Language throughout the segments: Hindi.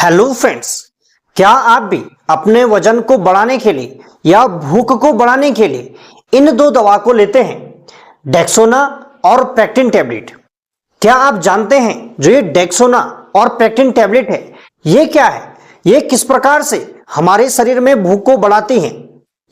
हेलो फ्रेंड्स, क्या आप भी अपने वजन को बढ़ाने के लिए या भूख को बढ़ाने के लिए इन दो दवा को लेते हैं, डेक्सोना और प्रेक्टिन टैबलेट। क्या आप जानते हैं जो ये डेक्सोना और प्रेक्टिन टैबलेट है ये क्या है, ये किस प्रकार से हमारे शरीर में भूख को बढ़ाती हैं,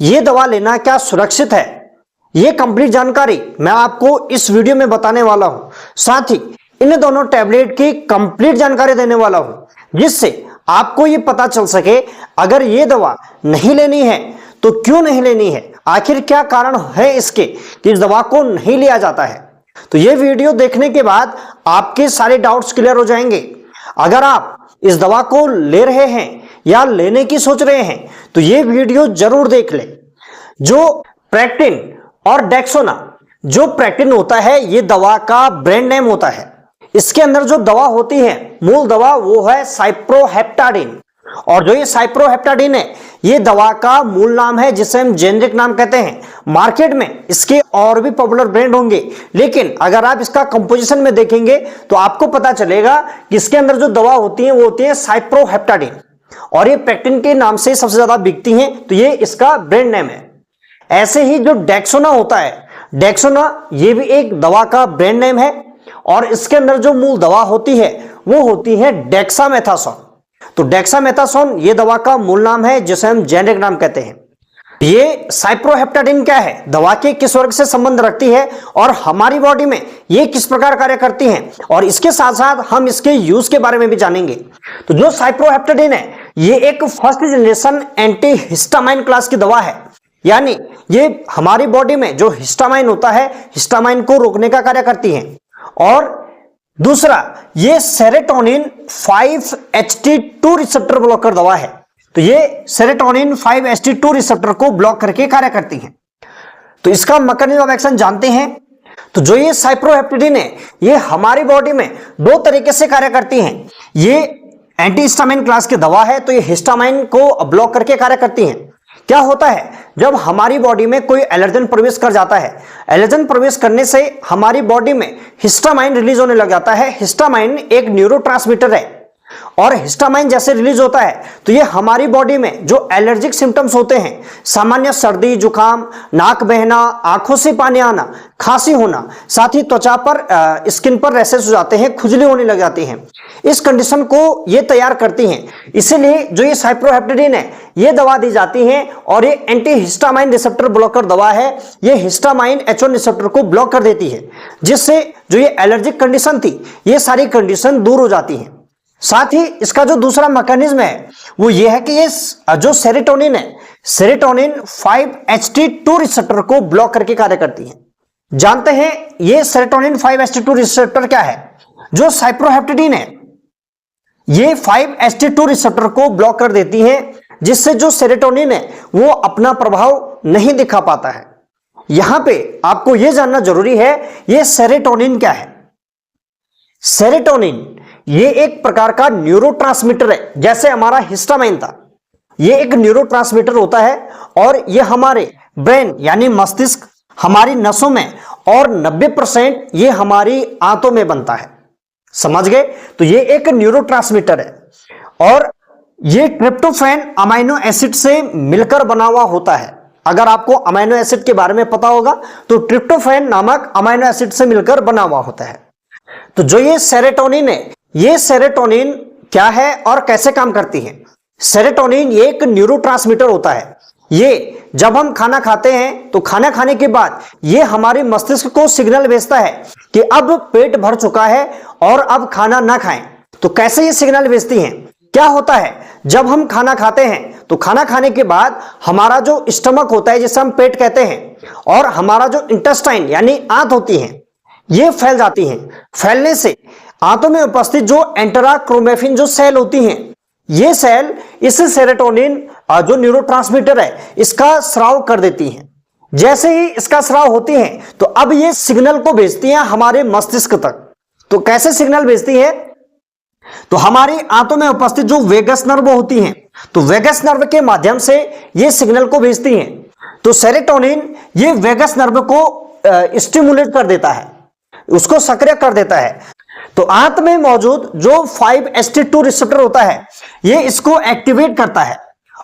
ये दवा लेना क्या सुरक्षित है, ये कंप्लीट जानकारी मैं आपको इस वीडियो में बताने वाला हूं। साथ ही इन दोनों टैबलेट की कंप्लीट जानकारी देने वाला हूं, जिससे आपको ये पता चल सके अगर ये दवा नहीं लेनी है तो क्यों नहीं लेनी है, आखिर क्या कारण है इसके कि इस दवा को नहीं लिया जाता है। तो ये वीडियो देखने के बाद आपके सारे डाउट्स क्लियर हो जाएंगे। अगर आप इस दवा को ले रहे हैं या लेने की सोच रहे हैं तो ये वीडियो जरूर देख लें। जो प्रेक्टिन और डेक्सोना, जो प्रेक्टिन होता है ये दवा का ब्रांड नेम होता है। इसके अंदर जो दवा होती है, मूल दवा, वो है साइप्रोहेप्टाडिन। और जो ये साइप्रोहेप्टाडिन है ये दवा का मूल नाम है, जिसे हम जेनेरिक नाम कहते हैं। मार्केट में इसके और भी पॉपुलर ब्रांड होंगे, लेकिन अगर आप इसका कंपोजिशन में देखेंगे तो आपको पता चलेगा कि इसके अंदर जो दवा होती है वो होती है साइप्रोहेप्टाडिन, और ये प्रेक्टिन के नाम से सबसे ज्यादा बिकती हैं, तो ये इसका ब्रांड नेम है। ऐसे ही जो डेक्सोना होता है, डेक्सोना ये भी एक दवा का ब्रांड नेम है, और इसके अंदर जो मूल दवा होती है वो होती है डेक्सामेथासोन। तो डेक्सामेथासोन ये दवा का मूल नाम है, जिसे हम जेनेरिक नाम कहते हैं। ये साइप्रोहेप्टाडिन क्या है, दवा के किस वर्ग से संबंध रखती है और हमारी बॉडी में ये किस प्रकार कार्य करती है, और इसके साथ साथ हम इसके यूज के बारे में भी जानेंगे। तो जो साइप्रोहेप्टाडिन है ये एक first generation anti histamine class की दवा है, यानी ये हमारी बॉडी में जो हिस्टामाइन होता है, हिस्टामाइन को रोकने का कार्य करती है। और दूसरा, ये सेरोटोनिन 5-HT2 रिसेप्टर ब्लॉकर दवा है। तो ये सेरोटोनिन 5-HT2 रिसेप्टर को ब्लॉक करके कार्य करती है। तो इसका मैकेनिज्म ऑफ एक्शन जानते हैं। तो जो ये साइप्रोहेप्टाडिन है ये हमारी बॉडी में दो तरीके से कार्य करती है। ये एंटी हिस्टामाइन क्लास की दवा है, तो ये हिस्टामाइन को ब्लॉक करके कार्य करती है। क्या होता है, जब हमारी बॉडी में कोई एलर्जन प्रवेश कर जाता है, एलर्जन प्रवेश करने से हमारी बॉडी में हिस्टामाइन रिलीज होने लग जाता है। हिस्टामाइन एक न्यूरोट्रांसमीटर है, और हिस्टामाइन जैसे रिलीज होता है तो ये हमारी बॉडी में जो एलर्जिक सिम्टम्स होते हैं, सामान्य सर्दी जुकाम, नाक बहना, आंखों से पानी आना, खांसी होना, साथ ही त्वचा पर स्किन पर रैशेस हो जाते हैं, खुजली होने लग जाती है, इस कंडीशन को ये तैयार करती हैं। इसीलिए जो ये साइप्रोहेप्टाडिन है ये दवा दी जाती है, और ये एंटी हिस्टामाइन रिसेप्टर ब्लॉकर दवा है। ये हिस्टामाइन H1 रिसेप्टर को ब्लॉक कर देती है, जिससे जो ये एलर्जिक कंडीशन थी ये सारी कंडीशन दूर हो जाती है। साथ ही इसका जो दूसरा मैकेनिज्म है वो ये है कि ये जो सेरोटोनिन है, सेरोटोनिन 5-HT2 रिसेप्टर को ब्लॉक करके कार्य करती है। जानते हैं ये सेरोटोनिन 5-HT2 रिसेप्टर क्या है। जो साइप्रोहेप्टाडिन है ये 5-HT2 रिसेप्टर को ब्लॉक कर देती है, जिससे जो सेरोटोनिन है वो अपना प्रभाव नहीं दिखा पाता है। यहां पे आपको यह जानना जरूरी है, ये सेरोटोनिन क्या है। सेरोटोनिन ये एक प्रकार का न्यूरोट्रांसमीटर है, जैसे हमारा हिस्टामाइन था। ये एक न्यूरोट्रांसमीटर होता है, और ये हमारे ब्रेन यानी मस्तिष्क, हमारी नसों में, और 90% ये हमारी आंतों में बनता है। समझ गए। तो ये एक न्यूरोट्रांसमीटर है, और ये ट्रिप्टोफैन अमीनो एसिड से मिलकर बना हुआ होता है। अगर आपको अमीनो एसिड के बारे में पता होगा तो ट्रिप्टोफैन नामक अमीनो एसिड से मिलकर बना हुआ होता है। तो जो ये सेरोटोनिन है, ये सेरोटोनिन क्या है और कैसे काम करती है। सेरोटोनिन ये एक न्यूरोट्रांसमीटर होता है। ये जब हम खाना खाते हैं तो खाना खाने के बाद ये हमारे मस्तिष्क को सिग्नल भेजता है कि अब पेट भर चुका है और अब खाना ना खाएं। तो कैसे ये सिग्नल भेजती हैं, क्या होता है, जब हम खाना खाते हैं तो खाना खाने के बाद हमारा जो स्टमक होता है, जिसे हम पेट कहते हैं, और हमारा जो इंटेस्टाइन यानी आंत होती है, ये फैल जाती हैं। फैलने से आंतों में उपस्थित जो एंटेरोक्रोमेफिन जो सेल होती हैं, ये सेल इस सेरोटोनिन जो न्यूरोट्रांसमीटर है इसका स्राव कर देती हैं। जैसे ही इसका स्राव होती है तो अब ये सिग्नल को भेजती हैं हमारे मस्तिष्क तक। तो कैसे सिग्नल भेजती है, तो हमारी आंतों में उपस्थित जो वेगस नर्व होती हैं, तो वेगस नर्व के माध्यम से ये सिग्नल को भेजती हैं। तो सेरोटोनिन ये वेगस नर्व को स्टिमुलेट कर देता है, उसको सक्रिय कर देता है। तो आंत में मौजूद जो 5-HT2 रिसेप्टर होता है ये इसको एक्टिवेट करता है,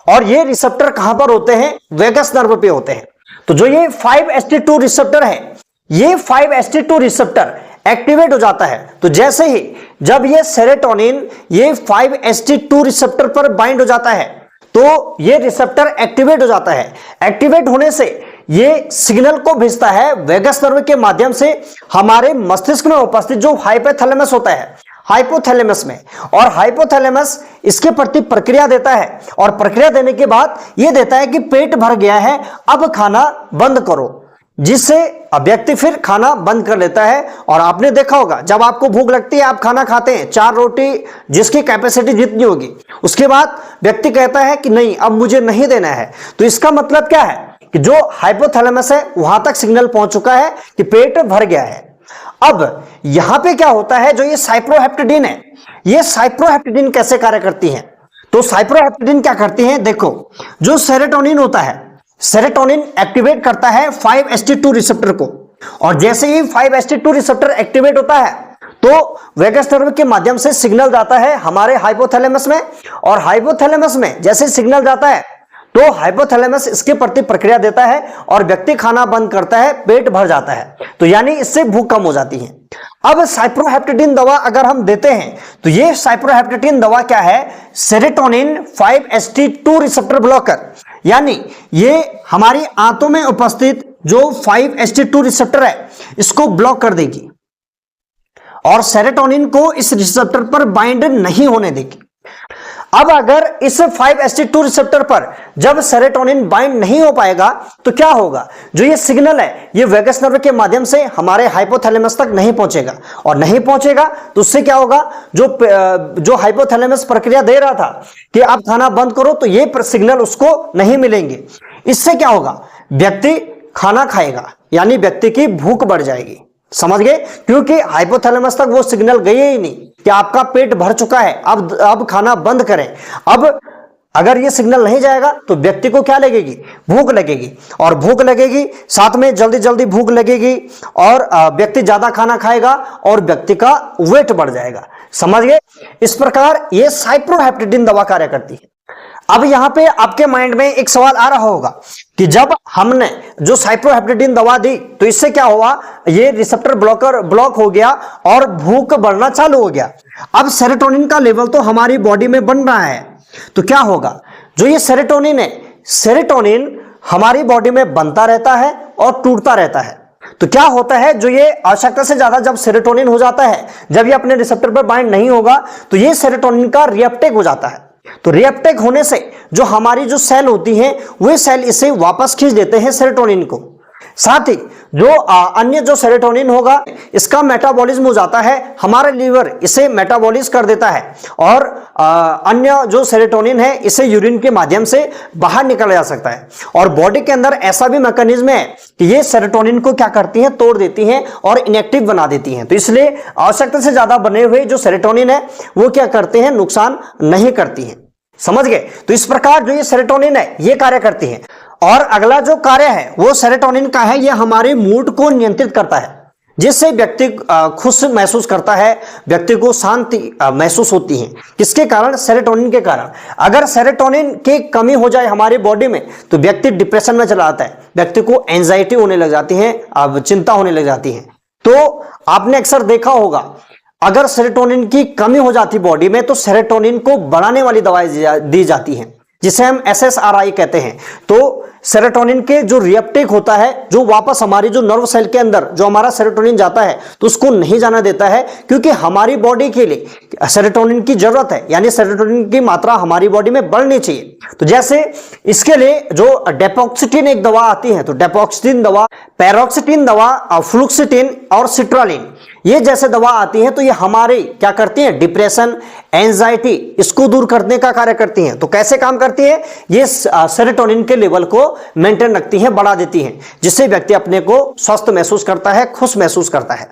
और ये रिसेप्टर कहां पर होते हैं? वेगस नर्व पे होते हैं। तो जो ये 5-HT2 रिसेप्टर है, ये 5-HT2 रिसेप्टर एक्टिवेट हो जाता है। तो जैसे ही जब ये सेरोटोनिन ये 5-HT2 रिसेप्टर पर बाइंड हो जाता है तो ये रिसेप्टर एक्टिवेट हो जाता है। एक्टिवेट होने से ये सिग्नल को भेजता है वेगस नर्व के माध्यम से हमारे मस्तिष्क में उपस्थित जो हाइपोथैलेमस होता है हाइपोथैलेमस में, और हाइपोथैलेमस इसके प्रति प्रक्रिया देता है, और प्रक्रिया देने के बाद ये देता है कि पेट भर गया है, अब खाना बंद करो, जिससे व्यक्ति फिर खाना बंद कर लेता है। और आपने देखा होगा जब आपको भूख लगती है आप खाना खाते हैं, 4 रोटी जिसकी कैपेसिटी जितनी होगी, उसके बाद व्यक्ति कहता है कि नहीं अब मुझे नहीं देना है। तो इसका मतलब क्या है कि जो हाइपोथैलेमस है वहां तक सिग्नल पहुंच चुका है कि पेट भर गया है। अब यहां पे क्या होता है, जो ये साइप्रोहेप्टेडिन है, ये साइप्रोहेप्टेडिन कैसे कार्य करती है? तो साइप्रोहेप्टेडिन क्या करती है, देखो जो सेरोटोनिन होता है, सेरोटोनिन एक्टिवेट करता है 5-HT2 रिसेप्टर को, और जैसे ही 5-HT2 रिसेप्टर एक्टिवेट होता है तो वेगस नर्व के माध्यम से सिग्नल जाता है हमारे हाइपोथैलेमस में, और हाइपोथैलेमस में जैसे सिग्नल जाता है तो हाइपोथैलेमस इसके प्रति प्रक्रिया देता है और व्यक्ति खाना बंद करता है, पेट भर जाता है। तो यानी इससे भूख कम हो जाती है। अब साइप्रोहेप्टेडिन दवा अगर हम देते हैं तो ये साइप्रोहेप्टेडिन दवा क्या है? सेरोटोनिन 5-HT2 रिसेप्टर ब्लॉकर, यानी ये हमारी आंतों में उपस्थित जो 5-HT2 रिसेप्टर है इसको ब्लॉक कर देगी और सेरोटोनिन को इस रिसेप्टर पर बाइंड नहीं होने देगी। अब अगर इस 5-HT2 रिसेप्टर पर जब सेरोटोनिन बाइंड नहीं हो पाएगा तो क्या होगा? जो ये सिग्नल है ये वेगस नर्व के माध्यम से हमारे हाइपोथैलेमस तक नहीं पहुंचेगा, और नहीं पहुंचेगा तो उससे क्या होगा? जो हाइपोथैलेमस प्रक्रिया दे रहा था कि आप खाना बंद करो, तो ये सिग्नल उसको नहीं मिलेंगे। इससे क्या होगा? व्यक्ति खाना खाएगा, यानी व्यक्ति की भूख बढ़ जाएगी। समझ गए? क्योंकि हाइपोथैलेमस तक वो सिग्नल गए ही नहीं कि आपका पेट भर चुका है, अब खाना बंद करें। अब अगर ये सिग्नल नहीं जाएगा तो व्यक्ति को क्या लगेगी? भूख लगेगी, और भूख लगेगी साथ में जल्दी जल्दी भूख लगेगी, और व्यक्ति ज्यादा खाना खाएगा और व्यक्ति का वेट बढ़ जाएगा। समझ गए? इस प्रकार ये साइप्रोहेप्टेडिन दवा कार्य करती है। अब यहां पे आपके माइंड में एक सवाल आ रहा होगा कि जब हमने जो साइप्रोहेप्टेडिन दवा दी तो इससे क्या हुआ? ये रिसेप्टर ब्लॉक हो गया और भूख बढ़ना चालू हो गया। अब सेरोटोनिन का लेवल तो हमारी बॉडी में बन रहा है, तो क्या होगा? जो ये सेरोटोनिन है, सेरोटोनिन हमारी बॉडी में बनता रहता है और टूटता रहता है। तो क्या होता है? जो ये आवश्यकता से ज्यादा जब सेरोटोनिन हो जाता है, जब ये अपने रिसेप्टर पर बाइंड नहीं होगा तो ये सेरोटोनिन का रीअपटेक हो जाता है। तो रीअपटेक होने से जो हमारी जो सेल होती हैं वे सेल इसे वापस खींच देते हैं सेरोटोनिन को। साथ ही जो अन्य जो सेरोटोनिन होगा इसका मेटाबॉलिज्म हो जाता है, हमारा लीवर इसे मेटाबॉलिज कर देता है, और अन्य जो सेरोटोनिन है इसे यूरिन के माध्यम से बाहर निकल जा सकता है। और बॉडी के अंदर ऐसा भी मैकेनिज्म है कि ये सेरोटोनिन को क्या करती हैं? तोड़ देती हैं और इनएक्टिव बना देती हैं। तो इसलिए आवश्यकता से ज्यादा बने हुए जो सेरोटोनिन है वो क्या करते हैं? नुकसान नहीं करती हैं। समझ गए? तो इस प्रकार जो ये सेरोटोनिन है ये कार्य करती है। और अगला जो कार्य है वो सेरोटोनिन का है, ये हमारे मूड को नियंत्रित करता है, जिससे व्यक्ति खुश महसूस करता है, व्यक्ति को शांति महसूस होती है। किसके कारण? सेरोटोनिन के कारण। अगर सेरोटोनिन की कमी हो जाए हमारी बॉडी में तो व्यक्ति डिप्रेशन में चला आता है, व्यक्ति को एंजाइटी होने लग जाती है, चिंता होने लग जाती है। तो आपने अक्सर देखा होगा अगर सेरोटोनिन की कमी हो जाती बॉडी में तो सेरोटोनिन को बढ़ाने वाली दवाएं दी जाती हैं, जिसे हम SSRI कहते हैं। तो सेरोटोनिन के जो रिएप्टेक होता है, जो वापस हमारी जो नर्व सेल के अंदर जो हमारा सेरोटोनिन जाता है तो उसको नहीं जाना देता है, क्योंकि हमारी बॉडी के लिए सेरोटोनिन की जरूरत है, यानी सेरोटोनिन की मात्रा हमारी बॉडी में बढ़नी चाहिए। तो जैसे इसके लिए जो डेपोक्सिटिन एक दवा आती है, तो डेपोक्सिटिन दवा, पैरोक्सिटिन दवा, फ्लुक्सिटिन और सिट्रालिन, ये जैसे दवा आती हैं तो ये हमारे क्या करती हैं? डिप्रेशन, एंजाइटी इसको दूर करने का कार्य करती हैं। तो कैसे काम करती है? ये सेरोटोनिन के लेवल को मेंटेन रखती हैं, बढ़ा देती हैं, जिससे व्यक्ति अपने को स्वस्थ महसूस करता है, खुश महसूस करता है।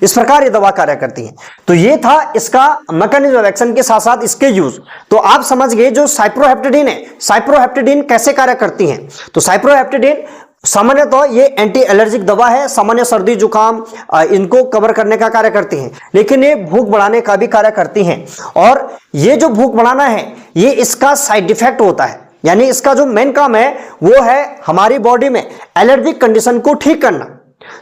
इस प्रकार ये दवा कार्य करती है। तो ये था इसका मैकेनिज्म ऑफ एक्शन के साथ साथ इसके यूज। तो आप समझ गए जो साइप्रोहेप्टेडिन है, साइप्रोहेप्टेडिन कैसे कार्य करती है। तो साइप्रोहेप्टेडिन सामान्यतः ये एंटी एलर्जिक दवा है, सामान्य सर्दी जुकाम इनको कवर करने का कार्य करती हैं, लेकिन ये भूख बढ़ाने का भी कार्य करती हैं। और ये जो भूख बढ़ाना है ये इसका साइड इफेक्ट होता है, यानी इसका जो मेन काम है वो है हमारी बॉडी में एलर्जिक कंडीशन को ठीक करना।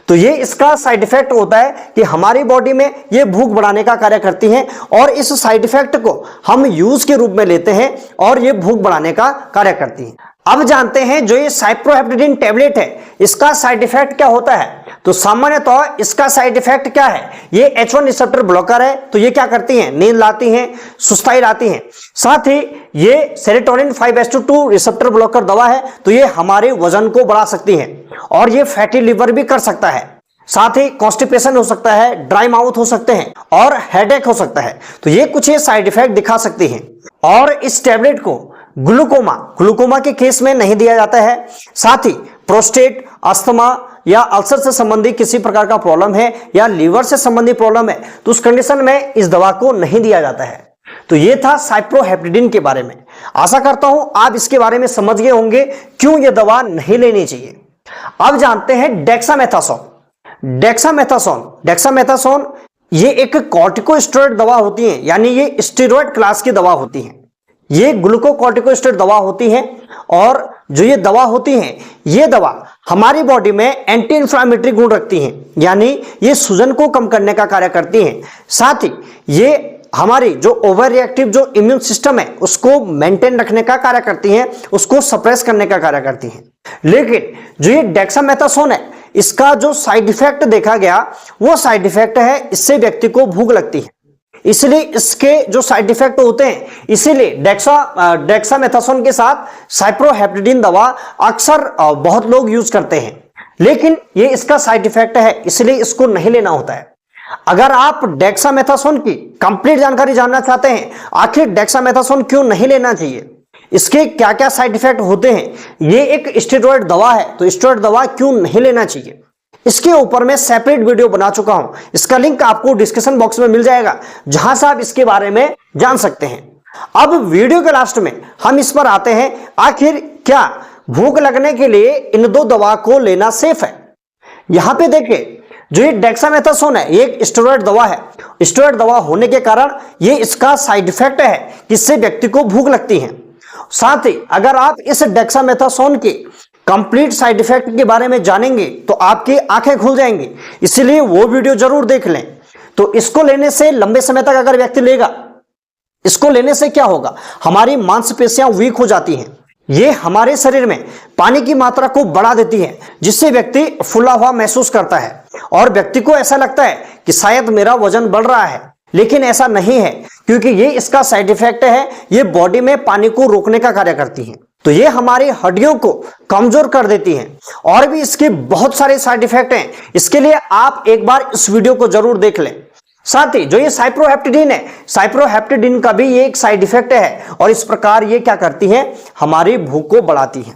तो ये इसका साइड इफेक्ट होता है कि हमारी बॉडी में ये भूख बढ़ाने का कार्य करती हैं और इस साइड इफेक्ट को हम यूज के रूप में लेते हैं और ये भूख बढ़ाने का कार्य करती हैं। अब जानते हैं जो ये साइप्रोहेप्टेडिन टैबलेट है इसका साइड इफेक्ट क्या होता है। तो सामान्यतः इसका साइड इफेक्ट क्या है, ये H1 रिसेप्टर ब्लॉकर है, तो ये क्या करती हैं, नींद लाती हैं, सुस्ताई लाती हैं। साथ ही ये सेरोटोनिन 5:2 रिसेप्टर ब्लॉकर दवा है, तो ये हमारे वजन को बढ़ा सकती है और ये फैटी लिवर भी कर सकता है। साथ ही कॉन्स्टिपेशन हो सकता है, ड्राई माउथ हो सकते हैं और हेडेक हो सकता है। तो ये कुछ ये साइड इफेक्ट दिखा सकती हैं। और इस टैबलेट को ग्लूकोमा के केस में नहीं दिया जाता है। साथ ही प्रोस्टेट, अस्थमा या अल्सर से संबंधित किसी प्रकार का प्रॉब्लम है या लीवर से संबंधित प्रॉब्लम है तो उस कंडीशन में इस दवा को नहीं दिया जाता है। तो ये था साइप्रोहेप्टेडिन के बारे में। आशा करता हूं आप इसके बारे में समझ गए होंगे क्यों यह दवा नहीं लेनी चाहिए। अब जानते हैं डेक्सामेथासोन ये एक कॉर्टिकोस्टेरॉइड दवा होती है, यानी ये स्टेरॉइड क्लास की दवा होती है। ये ग्लूकोकॉर्टिकोस्टेरॉइड दवा होती है और जो ये दवा होती है ये दवा हमारी बॉडी में एंटी इंफ्लामेटरी गुण रखती हैं, यानी ये सूजन को कम करने का कार्य करती हैं। साथ ही ये हमारी जो ओवर रिएक्टिव जो इम्यून सिस्टम है उसको मेंटेन रखने का कार्य करती हैं, उसको सप्रेस करने का कार्य करती हैं। लेकिन जो ये डेक्सामेथासोन है इसका जो साइड इफेक्ट देखा गया वो साइड इफेक्ट है इससे व्यक्ति को भूख लगती है, इसलिए इसके जो साइड इफेक्ट होते हैं इसीलिए डेक्सामेथासोन के साथ साइप्रोहेप्टेडिन दवा अक्सर बहुत लोग यूज करते हैं। लेकिन ये इसका साइड इफेक्ट है इसलिए इसको नहीं लेना होता है। अगर आप डेक्सामेथासोन की कंप्लीट जानकारी जानना चाहते हैं, आखिर डेक्सामेथासोन क्यों नहीं लेना चाहिए, इसके क्या क्या साइड इफेक्ट होते हैं, ये एक स्टेरॉइड दवा है तो स्टेरॉइड दवा क्यों नहीं लेना चाहिए, इसके ऊपर मैं सेपरेट वीडियो बना चुका हूं। इसका लिंक आपको डिस्क्रिप्शन बॉक्स में मिल जाएगा जहां से आप इसके बारे में जान सकते हैं। अब वीडियो के लास्ट में हम इस पर आते हैं, आखिर क्या भूख लगने के लिए इन दो दवा को लेना सेफ है। यहां पे देखिए जो ये डेक्सामेथासोन है ये एक स्टेरॉइड दवा है। स्टेरॉइड दवा होने के कारण ये इसका साइड इफेक्ट है कि इससे व्यक्ति को भूख लगती है। साथ ही अगर आप इस डेक्सामेथासोन के कंप्लीट साइड इफेक्ट के बारे में जानेंगे तो आपकी आंखें खुल जाएंगी, इसलिए वो वीडियो जरूर देख लें। तो इसको लेने से लंबे समय तक अगर व्यक्ति लेगा, इसको लेने से क्या होगा, हमारी मांसपेशियां वीक हो जाती हैं, ये हमारे शरीर में पानी की मात्रा को बढ़ा देती है जिससे व्यक्ति फुला हुआ महसूस करता है और व्यक्ति को ऐसा लगता है कि शायद मेरा वजन बढ़ रहा है, लेकिन ऐसा नहीं है क्योंकि ये इसका साइड इफेक्ट है, ये बॉडी में पानी को रोकने का कार्य करती है। तो ये हमारी हड्डियों को कमजोर कर देती हैं और भी इसके बहुत सारे साइड इफेक्ट हैं। इसके लिए आप एक बार इस वीडियो को जरूर देख लें। साथ ही जो ये साइप्रोहेप्टेडिन है, साइप्रोहेप्टेडिन का भी ये एक साइड इफेक्ट है और इस प्रकार ये क्या करती है, हमारी भूख को बढ़ाती है।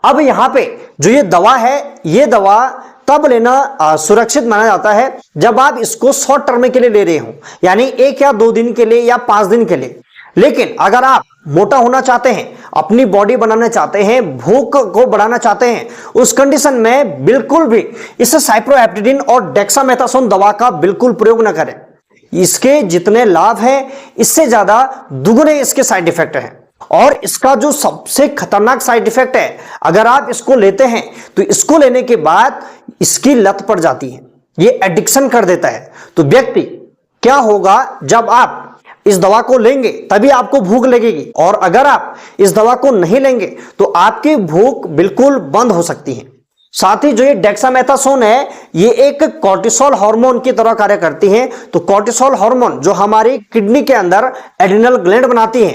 अब यहां पे जो ये दवा है ये दवा तब लेना सुरक्षित माना जाता है जब आप इसको शॉर्ट टर्म के लिए ले रहे हो, यानी 1 या 2 दिन के लिए या 5 दिन के लिए। लेकिन अगर आप मोटा होना चाहते हैं, अपनी बॉडी बनाना चाहते हैं, भूख को बढ़ाना चाहते हैं, उस कंडीशन में बिल्कुल भी इस साइप्रोहेप्टेडिन और डेक्सामेथासोन दवा का बिल्कुल प्रयोग न करें। इसके जितने लाभ हैं इससे ज्यादा दुगने इसके साइड इफेक्ट हैं। और इसका जो सबसे खतरनाक साइड इफेक्ट है, अगर आप इसको लेते हैं तो इसको लेने के बाद इसकी लत पड़ जाती है, ये एडिक्शन कर देता है। तो व्यक्ति क्या होगा, जब आप इस दवा को लेंगे तभी आपको भूख लगेगी और अगर आप इस दवा को नहीं लेंगे तो आपकी भूख बिल्कुल बंद हो सकती है। साथ ही जो ये डेक्सामेथासोन है ये एक कॉर्टिसोल हार्मोन की तरह कार्य करती है। तो कॉर्टिसोल हार्मोन जो हमारी किडनी के अंदर एड्रिनल ग्लैंड बनाती है,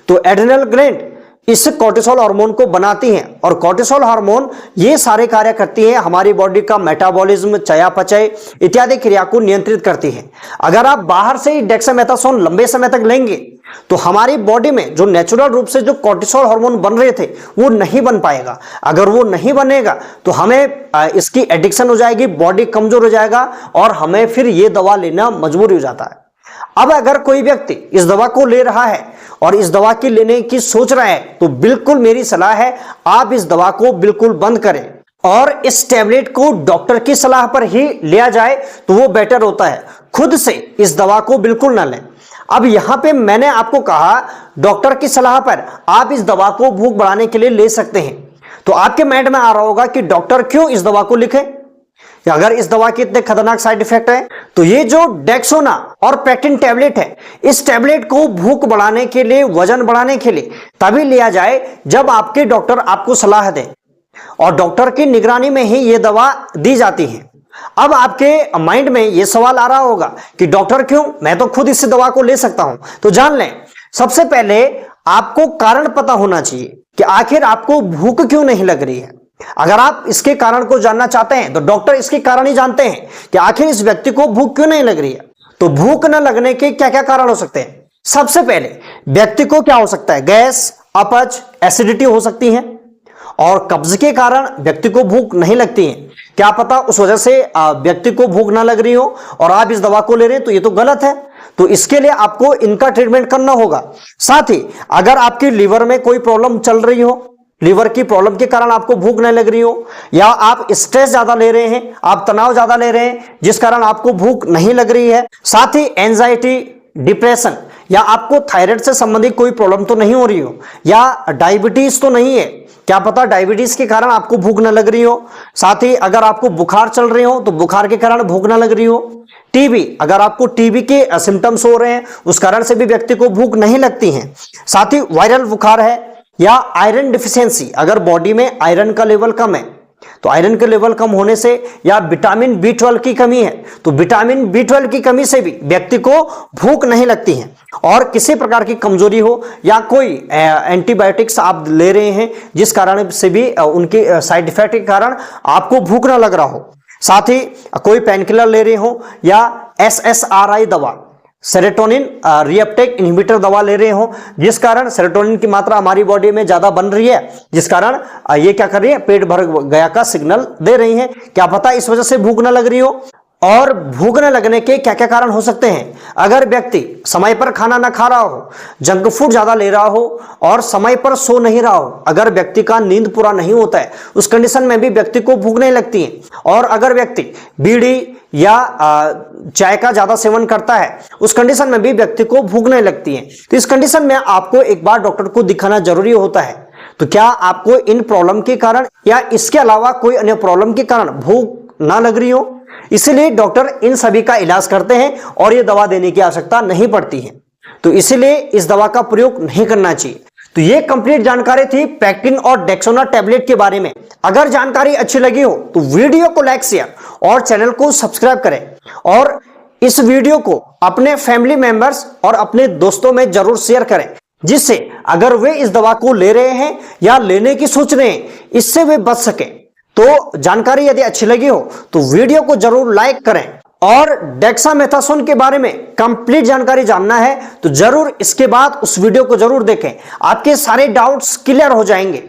तो एड्रिनल ग्लैंड इस कॉर्टिसोल हार्मोन को बनाती हैं और कॉर्टिसोल हार्मोन ये सारे कार्य करती है, हमारी बॉडी का मेटाबॉलिज्म, चयापचय इत्यादि क्रिया को नियंत्रित करती है। अगर आप बाहर से ही डेक्सामेथासोन लंबे समय तक लेंगे तो हमारी बॉडी में जो नेचुरल रूप से जो कॉर्टिसोल हार्मोन बन रहे थे वो नहीं बन पाएगा। अगर वो नहीं बनेगा तो हमें इसकी एडिक्शन हो जाएगी, बॉडी कमजोर हो जाएगा और हमें फिर ये दवा लेना मजबूरी हो जाता है। अब अगर कोई व्यक्ति इस दवा को ले रहा है और इस दवा की लेने की सोच रहा है तो बिल्कुल मेरी सलाह है आप इस दवा को बिल्कुल बंद करें और इस टैबलेट को डॉक्टर की सलाह पर ही लिया जाए तो वो बेटर होता है, खुद से इस दवा को बिल्कुल ना लें। अब यहां पे मैंने आपको कहा डॉक्टर की सलाह पर आप इस दवा को भूख बढ़ाने के लिए ले सकते हैं, तो आपके माइंड में आ रहा होगा कि डॉक्टर क्यों इस दवा को लिखे, अगर इस दवा के इतने खतरनाक साइड इफेक्ट है। तो ये जो डेक्सोना और पैक्टिन टैबलेट है, इस टैबलेट को भूख बढ़ाने के लिए, वजन बढ़ाने के लिए तभी लिया जाए जब आपके डॉक्टर आपको सलाह दें, और डॉक्टर की निगरानी में ही ये दवा दी जाती है। अब आपके माइंड में ये सवाल आ रहा होगा कि डॉक्टर क्यों, मैं तो खुद इस दवा को ले सकता हूं। तो जान लें, सबसे पहले आपको कारण पता होना चाहिए कि आखिर आपको भूख क्यों नहीं लग रही है। अगर आप इसके कारण को जानना चाहते हैं तो डॉक्टर इसके कारण ही जानते हैं कि आखिर इस व्यक्ति को भूख क्यों नहीं लग रही है। तो भूख न लगने के क्या क्या कारण हो सकते हैं। सबसे पहले व्यक्ति को क्या हो सकता है, गैस, अपच, एसिडिटी हो सकती है, और कब्ज के कारण व्यक्ति को भूख नहीं लगती है। क्या पता उस वजह से व्यक्ति को भूख ना लग रही हो और आप इस दवा को ले रहे हैं, तो ये तो गलत है। तो इसके लिए आपको इनका ट्रीटमेंट करना होगा। साथ ही अगर आपकी लीवर में कोई प्रॉब्लम चल रही हो, लीवर की प्रॉब्लम के कारण आपको भूख नहीं लग रही हो, या आप स्ट्रेस ज्यादा ले रहे हैं, आप तनाव ज्यादा ले रहे हैं जिस कारण आपको भूख नहीं लग रही है, साथ ही एंजाइटी, डिप्रेशन, या आपको थायराइड से संबंधित कोई प्रॉब्लम तो नहीं हो रही हो, या डायबिटीज तो नहीं है, क्या पता डायबिटीज के कारण आपको भूख न लग रही हो। साथ ही अगर आपको बुखार चल रहे हो तो बुखार के कारण भूख न लग रही हो। टीबी, अगर आपको टीबी के सिम्टम्स हो रहे हैं उस कारण से भी व्यक्ति को भूख नहीं लगती है। साथ ही वायरल बुखार है, या आयरन डिफिशियंसी, अगर बॉडी में आयरन का लेवल कम है तो आयरन के लेवल कम होने से, या विटामिन B12 की कमी है तो विटामिन B12 की कमी से भी व्यक्ति को भूख नहीं लगती है। और किसी प्रकार की कमजोरी हो, या कोई एंटीबायोटिक्स आप ले रहे हैं जिस कारण से भी उनके साइड इफेक्ट के कारण आपको भूख ना लग रहा हो। साथ ही कोई पेन किलर ले रहे हो, या SSRI दवा, सेरोटोनिन रीअपटेक इनहिबिटर दवा ले रहे हो जिस कारण सेरोटोनिन की मात्रा हमारी बॉडी में ज्यादा बन रही है, जिस कारण ये क्या कर रही है, पेट भर गया का सिग्नल दे रही है। क्या पता इस वजह से भूख न लग रही हो। और भूख न लगने के क्या क्या कारण हो सकते हैं। अगर व्यक्ति समय पर खाना ना खा रहा हो, जंक फूड ज्यादा ले रहा हो, और समय पर सो नहीं रहा हो, अगर व्यक्ति का नींद पूरा नहीं होता है उस कंडीशन में भी व्यक्ति को भूख नहीं लगती है। और अगर व्यक्ति बीड़ी या चाय का ज्यादा सेवन करता है उस कंडीशन में भी व्यक्ति को भूख नहीं लगती है। तो इस कंडीशन में आपको एक बार डॉक्टर को दिखाना जरूरी होता है। तो क्या आपको इन प्रॉब्लम के कारण या इसके अलावा कोई अन्य प्रॉब्लम के कारण भूख ना लग रही हो, इसीलिए डॉक्टर इन सभी का इलाज करते हैं और ये दवा देने की आवश्यकता नहीं पड़ती है। तो इसीलिए इस दवा का प्रयोग नहीं करना चाहिए। तो ये कंप्लीट जानकारी थी पैक्टिन और डेक्सोना टैबलेट के बारे में। अगर जानकारी अच्छी लगी हो तो वीडियो को लाइक, शेयर और चैनल को सब्सक्राइब करें, और इस वीडियो को अपने फैमिली मेंबर्स और अपने दोस्तों में जरूर शेयर करें, जिससे अगर वे इस दवा को ले रहे हैं या लेने की सोच रहे हैं इससे वे बच सके। तो जानकारी यदि अच्छी लगी हो तो वीडियो को जरूर लाइक करें, और डेक्सामेथासोन के बारे में कंप्लीट जानकारी जानना है तो जरूर इसके बाद उस वीडियो को जरूर देखें, आपके सारे डाउट्स क्लियर हो जाएंगे।